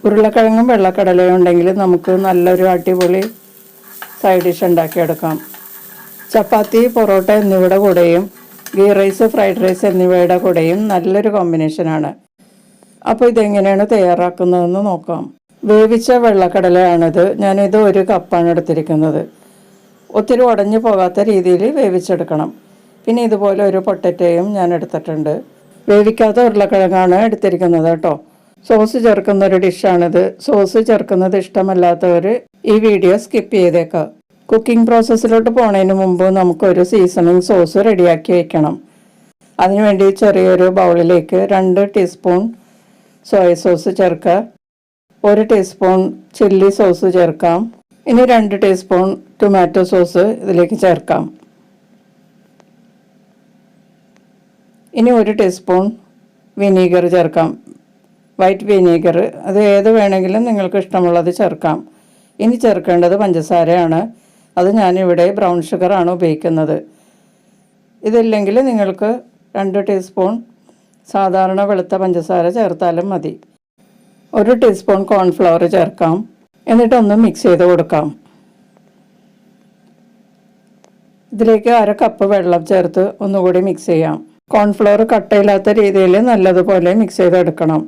ഉരുളക്കിഴങ്ങും വെള്ളക്കടലയും ഉണ്ടെങ്കിൽ നമുക്ക് നല്ലൊരു അടിപൊളി സൈഡ് ഡിഷ് ഉണ്ടാക്കിയെടുക്കാം. ചപ്പാത്തി, പൊറോട്ട എന്നിവയുടെ കൂടെയും ഗീ റൈസ്, ഫ്രൈഡ് റൈസ് എന്നിവയുടെ കൂടെയും നല്ലൊരു കോമ്പിനേഷനാണ്. അപ്പോൾ ഇതെങ്ങനെയാണ് തയ്യാറാക്കുന്നതെന്ന് നോക്കാം. വേവിച്ച വെള്ളക്കടലയാണിത്. ഞാനിത് 1 കപ്പാണ് എടുത്തിരിക്കുന്നത്. ഒത്തിരി ഉടഞ്ഞു പോകാത്ത രീതിയിൽ വേവിച്ചെടുക്കണം. പിന്നെ ഇതുപോലെ ഒരു പൊട്ടറ്റയും ഞാൻ എടുത്തിട്ടുണ്ട്. വേവിക്കാത്ത ഉരുളക്കിഴങ്ങാണ് എടുത്തിരിക്കുന്നത് കേട്ടോ. സോസ് ചേർക്കുന്ന ഒരു ഡിഷാണിത്. സോസ് ചേർക്കുന്നത് ഇഷ്ടമല്ലാത്തവർ ഈ വീഡിയോ സ്കിപ്പ് ചെയ്തേക്കാം. കുക്കിംഗ് പ്രോസസ്സിലോട്ട് പോണതിന് മുമ്പ് നമുക്കൊരു സീസണിങ് സോസ് റെഡിയാക്കി വെക്കണം. അതിനുവേണ്ടി ചെറിയൊരു ബൗളിലേക്ക് 2 ടീസ്പൂൺ സോയ സോസ് ചേർക്കുക. 1 ടീസ്പൂൺ ചില്ലി സോസ് ചേർക്കാം. ഇനി 2 ടീസ്പൂൺ ടൊമാറ്റോ സോസ് ഇതിലേക്ക് ചേർക്കാം. ഇനി 1 ടീസ്പൂൺ വിനീഗർ ചേർക്കാം. വൈറ്റ് വിനീഗർ, അത് ഏത് വേണമെങ്കിലും നിങ്ങൾക്ക് ഇഷ്ടമുള്ളത് ചേർക്കാം. ഇനി ചേർക്കേണ്ടത് പഞ്ചസാരയാണ്. അത് ഞാനിവിടെ ബ്രൗൺ ഷുഗറാണ് ഉപയോഗിക്കുന്നത്. ഇതില്ലെങ്കിൽ നിങ്ങൾക്ക് 2 ടീസ്പൂൺ സാധാരണ വെളുത്ത പഞ്ചസാര ചേർത്താലും മതി. 1 ടീസ്പൂൺ കോൺഫ്ലവർ ചേർക്കാം. എന്നിട്ടൊന്ന് മിക്സ് ചെയ്ത് കൊടുക്കാം. ഇതിലേക്ക് 1/2 കപ്പ് വെള്ളം ചേർത്ത് ഒന്നുകൂടി മിക്സ് ചെയ്യാം. കോൺഫ്ലവർ കട്ടയില്ലാത്ത രീതിയിൽ നല്ലതുപോലെ മിക്സ് ചെയ്തെടുക്കണം.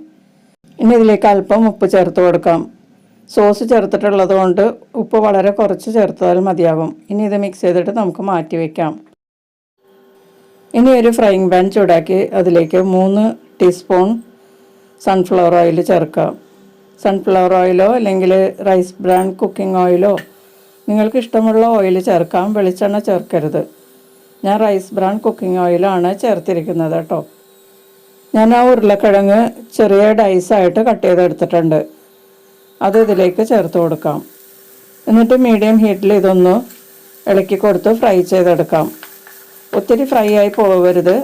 ഇനി ഇതിലേക്ക് അല്പം ഉപ്പ് ചേർത്ത് കൊടുക്കാം. സോസ് ചേർത്തിട്ടുള്ളത് കൊണ്ട് ഉപ്പ് വളരെ കുറച്ച് ചേർത്താൽ മതിയാകും. ഇനി ഇത് മിക്സ് ചെയ്തിട്ട് നമുക്ക് മാറ്റി വയ്ക്കാം. ഇനി ഒരു ഫ്രൈയിങ് പാൻ ചൂടാക്കി അതിലേക്ക് 3 ടീസ്പൂൺ സൺഫ്ലവർ ഓയിൽ ചേർക്കാം. സൺഫ്ലവർ ഓയിലോ അല്ലെങ്കിൽ റൈസ് ബ്രാൻ കുക്കിംഗ് ഓയിലോ നിങ്ങൾക്ക് ഇഷ്ടമുള്ള ഓയിൽ ചേർക്കാം. വെളിച്ചെണ്ണ ചേർക്കരുത്. ഞാൻ റൈസ് ബ്രാൻ കുക്കിംഗ് ഓയിലാണ് ചേർത്തിരിക്കുന്നത് കേട്ടോ. ഞാൻ ആ ഉരുളക്കിഴങ്ങ് ചെറിയ ഡൈസായിട്ട് കട്ട് ചെയ്തെടുത്തിട്ടുണ്ട്. അത് ഇതിലേക്ക് ചേർത്ത് കൊടുക്കാം. എന്നിട്ട് മീഡിയം ഹീറ്റിൽ ഇതൊന്ന് ഇളക്കി കൊടുത്ത് ഫ്രൈ ചെയ്തെടുക്കാം. ഒത്തിരി ഫ്രൈ ആയി പോകരുത്.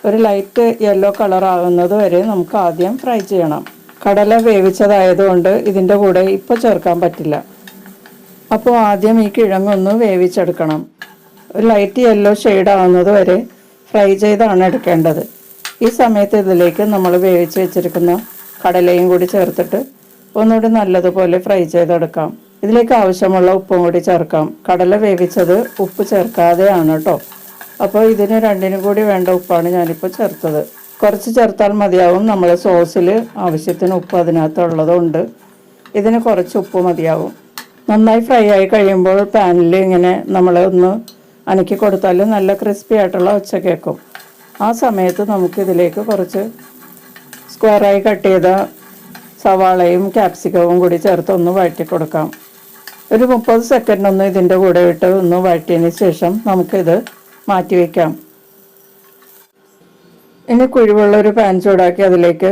ഒരു ലൈറ്റ് യെല്ലോ കളർ ആകുന്നത് വരെ നമുക്ക് ആദ്യം ഫ്രൈ ചെയ്യണം. കടല വേവിച്ചതായതുകൊണ്ട് ഇതിൻ്റെ കൂടെ ഇപ്പോൾ ചേർക്കാൻ പറ്റില്ല. അപ്പോൾ ആദ്യം ഈ കിഴങ്ങൊന്ന് വേവിച്ചെടുക്കണം. ഒരു ലൈറ്റ് യെല്ലോ ഷെയ്ഡ് ആകുന്നത് വരെ ഫ്രൈ ചെയ്താണ് എടുക്കേണ്ടത്. ഈ സമയത്ത് ഇതിലേക്ക് നമ്മൾ വേവിച്ച് വെച്ചിരിക്കുന്ന കടലയും കൂടി ചേർത്തിട്ട് ഒന്നുകൂടി നല്ലതുപോലെ ഫ്രൈ ചെയ്തെടുക്കാം. ഇതിലേക്ക് ആവശ്യമുള്ള ഉപ്പും കൂടി ചേർക്കാം. കടല വേവിച്ചത് ഉപ്പ് ചേർക്കാതെയാണ് കേട്ടോ. അപ്പോൾ ഇതിന് രണ്ടിനും കൂടി വേണ്ട ഉപ്പാണ് ഞാനിപ്പോൾ ചേർത്തത്. കുറച്ച് ചേർത്താൽ മതിയാവും. നമ്മൾ സോസിൽ ആവശ്യത്തിന് ഉപ്പ് അതിനകത്തുള്ളതുകൊണ്ട് ഇതിന് കുറച്ച് ഉപ്പ് മതിയാവും. നന്നായി ഫ്രൈ ആയി കഴിയുമ്പോൾ പാനിൽ ഇങ്ങനെ നമ്മൾ ഒന്ന് അനക്കി കൊടുത്താൽ നല്ല ക്രിസ്പി ആയിട്ടുള്ള ഒച്ച കേൾക്കും. ആ സമയത്ത് നമുക്കിതിലേക്ക് കുറച്ച് സ്ക്വയറായി കട്ട് ചെയ്ത സവാളയും ക്യാപ്സിക്കവും കൂടി ചേർത്ത് ഒന്ന് വഴറ്റി കൊടുക്കാം. ഒരു 30 സെക്കൻഡ് ഒന്ന് ഇതിൻ്റെ കൂടെ ഇട്ട് ഒന്ന് വഴറ്റിയതിന് ശേഷം നമുക്കിത് മാറ്റി വയ്ക്കാം. ഇനി കുഴിവുള്ള ഒരു പാൻ ചൂടാക്കി അതിലേക്ക്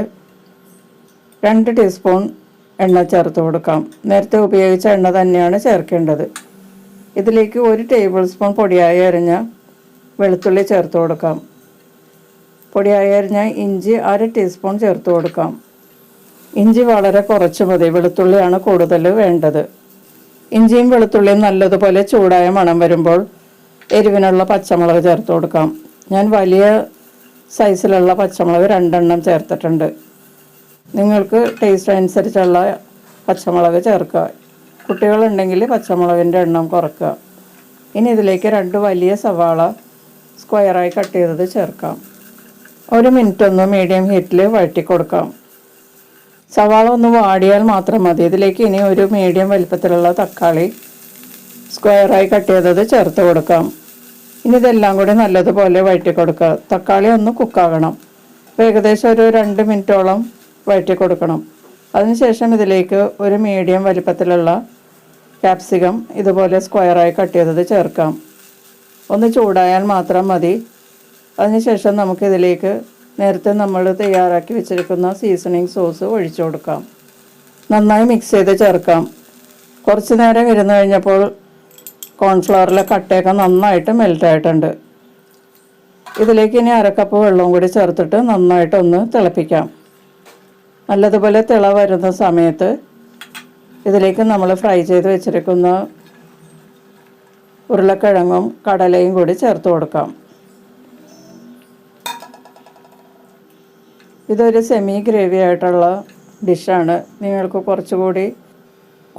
2 ടീസ്പൂൺ എണ്ണ ചേർത്ത് കൊടുക്കാം. നേരത്തെ ഉപയോഗിച്ച എണ്ണ തന്നെയാണ് ചേർക്കേണ്ടത്. ഇതിലേക്ക് 1 ടേബിൾ സ്പൂൺ പൊടിയായി അരിഞ്ഞ വെളുത്തുള്ളി ചേർത്ത് കൊടുക്കാം. പൊടിയായി അരിഞ്ഞ ഇഞ്ചി 1/2 ടീസ്പൂൺ ചേർത്ത് കൊടുക്കാം. ഇഞ്ചി വളരെ കുറച്ച് മതി. വെളുത്തുള്ളിയാണ് കൂടുതൽ വേണ്ടത്. ഇഞ്ചിയും വെളുത്തുള്ളിയും നല്ലതുപോലെ ചൂടായ മണം വരുമ്പോൾ എരിവിനുള്ള പച്ചമുളക് ചേർത്ത് കൊടുക്കാം. ഞാൻ വലിയ സൈസിലുള്ള പച്ചമുളക് 2 എണ്ണം ചേർത്തിട്ടുണ്ട്. നിങ്ങൾക്ക് ടേസ്റ്റ് അനുസരിച്ചുള്ള പച്ചമുളക് ചേർക്കുക. കുട്ടികളുണ്ടെങ്കിൽ പച്ചമുളകിൻ്റെ എണ്ണം കുറക്കുക. ഇനി ഇതിലേക്ക് 2 വലിയ സവാള സ്ക്വയറായി കട്ട് ചെയ്തത് ചേർക്കാം. 1 മിനിറ്റ് ഒന്ന് മീഡിയം ഹീറ്റിൽ വഴറ്റി കൊടുക്കാം. സവാള ഒന്ന് വാടിയാൽ മാത്രം മതി. ഇതിലേക്ക് ഇനി ഒരു മീഡിയം വലിപ്പത്തിലുള്ള തക്കാളി സ്ക്വയറായി കട്ട് ചെയ്തത് ചേർത്ത് കൊടുക്കാം. ഇനി ഇതെല്ലാം കൂടി നല്ലതുപോലെ വഴറ്റി കൊടുക്കുക. തക്കാളി ഒന്ന് കുക്കാകണം. അപ്പോൾ ഏകദേശം ഒരു 2 മിനിറ്റോളം വഴറ്റി കൊടുക്കണം. അതിനുശേഷം ഇതിലേക്ക് ഒരു മീഡിയം വലിപ്പത്തിലുള്ള ക്യാപ്സിക്കം ഇതുപോലെ സ്ക്വയറായി കട്ട് ചെയ്തത് ചേർക്കാം. ഒന്ന് ചൂടായാൽ മാത്രം മതി. അതിനുശേഷം നമുക്കിതിലേക്ക് നേരത്തെ നമ്മൾ തയ്യാറാക്കി വെച്ചിരിക്കുന്ന സീസണിങ് സോസ് ഒഴിച്ചു കൊടുക്കാം. നന്നായി മിക്സ് ചെയ്ത് ചേർക്കാം. കുറച്ച് നേരം ഇരുന്ന് കഴിഞ്ഞപ്പോൾ കോൺഫ്ലവറിലെ കട്ടയൊക്കെ നന്നായിട്ട് മെൽറ്റായിട്ടുണ്ട്. ഇതിലേക്ക് ഇനി 1/2 കപ്പ് വെള്ളവും കൂടി ചേർത്തിട്ട് നന്നായിട്ടൊന്ന് തിളപ്പിക്കാം. നല്ലതുപോലെ തിള വരുന്ന സമയത്ത് ഇതിലേക്ക് നമ്മൾ ഫ്രൈ ചെയ്ത് വെച്ചിരിക്കുന്ന ഉരുളക്കിഴങ്ങും കടലയും കൂടി ചേർത്ത് കൊടുക്കാം. ഇതൊരു സെമി ഗ്രേവി ആയിട്ടുള്ള ഡിഷാണ്. നിങ്ങൾക്ക് കുറച്ചുകൂടി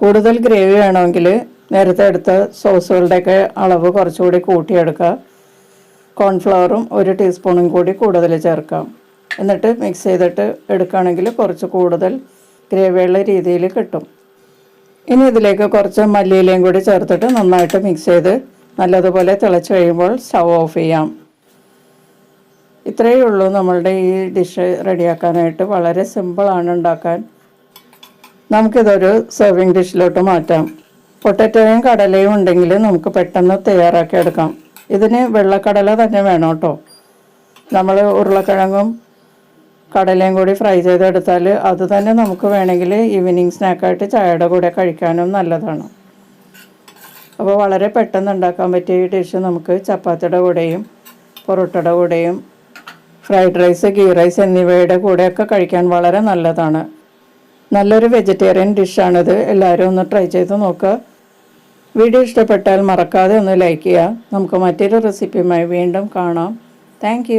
കൂടുതൽ ഗ്രേവി വേണമെങ്കിൽ നേരത്തെ എടുത്ത സോസുകളുടെയൊക്കെ അളവ് കുറച്ചുകൂടി കൂട്ടിയെടുക്കുക. കോൺഫ്ലവറും 1 ടീസ്പൂണും കൂടി കൂടുതൽ ചേർക്കാം. എന്നിട്ട് മിക്സ് ചെയ്തിട്ട് എടുക്കുകയാണെങ്കിൽ കുറച്ച് കൂടുതൽ ഗ്രേവിയുള്ള രീതിയിൽ കിട്ടും. ഇനി ഇതിലേക്ക് കുറച്ച് മല്ലിയിലയും കൂടി ചേർത്തിട്ട് നന്നായിട്ട് മിക്സ് ചെയ്ത് നല്ലതുപോലെ തിളച്ച് കഴിയുമ്പോൾ സ്റ്റവ് ഓഫ് ചെയ്യാം. ഇത്രയേ ഉള്ളൂ നമ്മളുടെ ഈ ഡിഷ് റെഡിയാക്കാനായിട്ട്. വളരെ സിമ്പിളാണ് ഉണ്ടാക്കാൻ. നമുക്കിതൊരു സെർവിങ് ഡിഷിലോട്ട് മാറ്റാം. പൊട്ടറ്റോയും കടലയും ഉണ്ടെങ്കിൽ നമുക്ക് പെട്ടെന്ന് തയ്യാറാക്കി എടുക്കാം. ഇതിന് വെള്ളക്കടല തന്നെ വേണം കേട്ടോ. നമ്മൾ ഉരുളക്കിഴങ്ങും കടലയും കൂടി ഫ്രൈ ചെയ്തെടുത്താൽ അത് തന്നെ നമുക്ക് വേണമെങ്കിൽ ഈവനിങ് സ്നാക്കായിട്ട് ചായയുടെ കൂടെ കഴിക്കാനും നല്ലതാണ്. അപ്പോൾ വളരെ പെട്ടെന്ന് ഉണ്ടാക്കാൻ പറ്റിയ ഈ ഡിഷ് നമുക്ക് ചപ്പാത്തിയുടെ കൂടെയും പൊറോട്ടയുടെ കൂടെയും ഫ്രൈഡ് റൈസ്, ഗീ റൈസ് എന്നിവയുടെ കൂടെയൊക്കെ കഴിക്കാൻ വളരെ നല്ലതാണ്. നല്ലൊരു വെജിറ്റേറിയൻ ഡിഷാണിത്. എല്ലാവരും ഒന്ന് ട്രൈ ചെയ്ത് നോക്കുക. വീഡിയോ ഇഷ്ടപ്പെട്ടാൽ മറക്കാതെ ഒന്ന് ലൈക്ക് ചെയ്യുക. നമുക്ക് മറ്റൊരു റെസിപ്പിയുമായി വീണ്ടും കാണാം. താങ്ക്